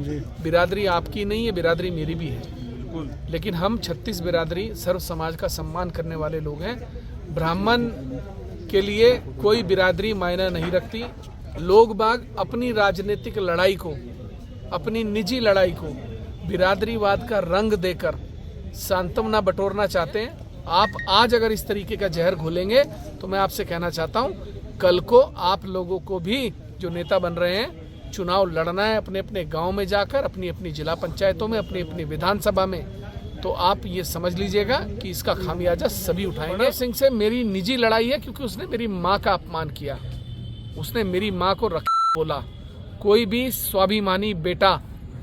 बिरादरी आपकी नहीं है, बिरादरी मेरी भी है, लेकिन हम 36 बिरादरी सर्व समाज का सम्मान करने वाले लोग हैं। ब्राह्मण के लिए कोई बिरादरी मायना नहीं रखती। लोग बाग अपनी राजनीतिक लड़ाई को, अपनी निजी लड़ाई को बिरादरीवाद का रंग देकर सांत्वना बटोरना चाहते हैं। आप आज अगर इस तरीके का जहर घोलेंगे तो मैं आपसे कहना चाहता हूं, कल को आप लोगों को भी जो नेता बन रहे हैं चुनाव लड़ना है अपने अपने गांव में जाकर, अपनी अपनी जिला पंचायतों में, अपनी अपनी विधानसभा में, तो आप ये समझ लीजिएगा कि इसका खामियाजा सभी उठाएंगे। प्रणव सिंह से मेरी निजी लड़ाई है क्योंकि उसने मेरी माँ का अपमान किया, उसने मेरी माँ को बोला। कोई भी स्वाभिमानी बेटा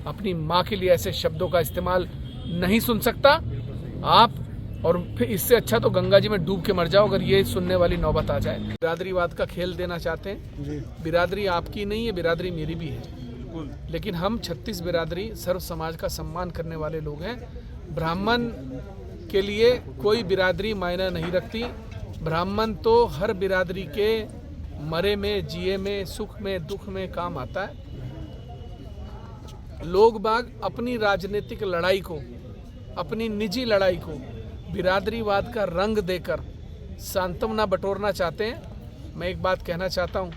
अपनी माँ के लिए ऐसे शब्दों का इस्तेमाल नहीं सुन सकता। आप और फिर इससे अच्छा तो गंगा जी में डूब के मर जाओ अगर ये सुनने वाली नौबत आ जाए। बिरादरीवाद का खेल देना चाहते हैं। बिरादरी आपकी नहीं है, बिरादरी मेरी भी है, लेकिन हम 36 बिरादरी सर्व समाज का सम्मान करने वाले लोग हैं। ब्राह्मण के लिए कोई बिरादरी मायना नहीं रखती। ब्राह्मण तो हर बिरादरी के मरे में, जिए में, सुख में, दुख में काम आता है। लोग बाग अपनी राजनीतिक लड़ाई को, अपनी निजी लड़ाई को बिरादरीवाद का रंग देकर सांत्वना बटोरना चाहते हैं। मैं एक बात कहना चाहता हूं,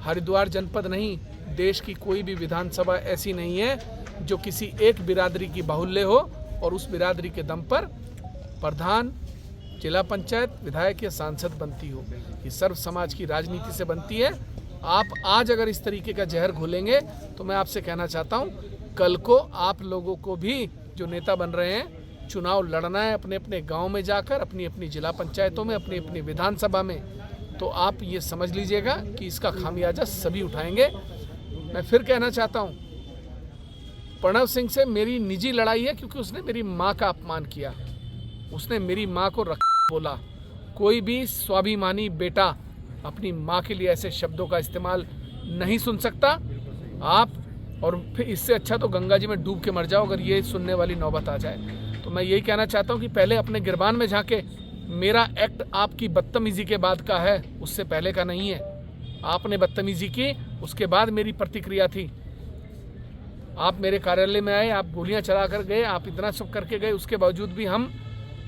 हरिद्वार जनपद नहीं, देश की कोई भी विधानसभा ऐसी नहीं है जो किसी एक बिरादरी की बाहुल्य हो और उस बिरादरी के दम पर प्रधान, जिला पंचायत, विधायक या सांसद बनती हो। ये सर्व समाज की राजनीति से बनती है। आप आज अगर इस तरीके का जहर घोलेंगे तो मैं आपसे कहना चाहता हूं, कल को आप लोगों को भी जो नेता बन रहे हैं चुनाव लड़ना है अपने अपने गांव में जाकर, अपनी अपनी जिला पंचायतों में, अपनी अपनी विधानसभा में, तो आप ये समझ लीजिएगा कि इसका खामियाजा सभी उठाएंगे। मैं फिर कहना चाहता हूं, प्रणव सिंह से मेरी निजी लड़ाई है क्योंकि उसने मेरी माँ का अपमान किया, उसने मेरी माँ को बोला। कोई भी स्वाभिमानी बेटा अपनी माँ के लिए ऐसे शब्दों का इस्तेमाल नहीं सुन सकता। आप और फिर इससे अच्छा तो गंगा जी में डूब के मर जाओ अगर ये सुनने वाली नौबत आ जाए। तो मैं यही कहना चाहता हूँ कि पहले अपने गिरबान में झांके। मेरा एक्ट आपकी बदतमीजी के बाद का है, उससे पहले का नहीं है। आपने बदतमीजी की, उसके बाद मेरी प्रतिक्रिया थी। आप मेरे कार्यालय में आए, आप गोलियां चला कर गए, आप इतना सब करके गए, उसके बावजूद भी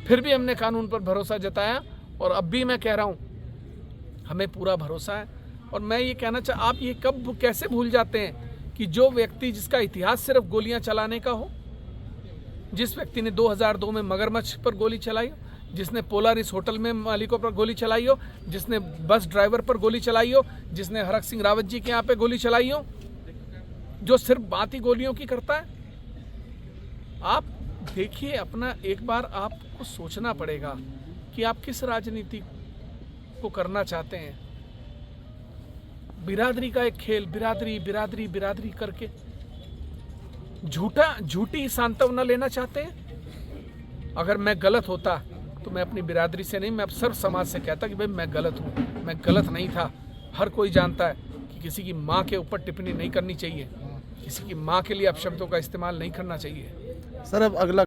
फिर भी हमने कानून पर भरोसा जताया और अब भी मैं कह रहा हूँ हमें पूरा भरोसा है। और मैं ये कहना आप ये कब कैसे भूल जाते हैं कि जो व्यक्ति जिसका इतिहास सिर्फ गोलियां चलाने का हो, जिस व्यक्ति ने 2002 में मगरमच्छ पर गोली चलाई हो, जिसने पोलारिस होटल में मालिकों पर गोली चलाई हो, जिसने बस ड्राइवर पर गोली चलाई हो, जिसने हरक सिंह रावत जी के यहाँ पे गोली चलाई हो, जो सिर्फ बात ही गोलियों की करता है। आप देखिए, अपना एक बार आपको सोचना पड़ेगा कि आप किस राजनीति को करना चाहते हैं। बिरादरी का एक खेल, बिरादरी बिरादरी बिरादरी करके झूठी सांत्वना लेना चाहते हैं। अगर मैं गलत होता तो मैं अपनी बिरादरी से नहीं, मैं अब सर्व समाज से कहता कि भाई मैं गलत हूँ, मैं गलत नहीं था। हर कोई जानता है कि किसी की माँ के ऊपर टिप्पणी नहीं करनी चाहिए, किसी की माँ के लिए अपशब्दों का इस्तेमाल नहीं करना चाहिए। सर अब अगला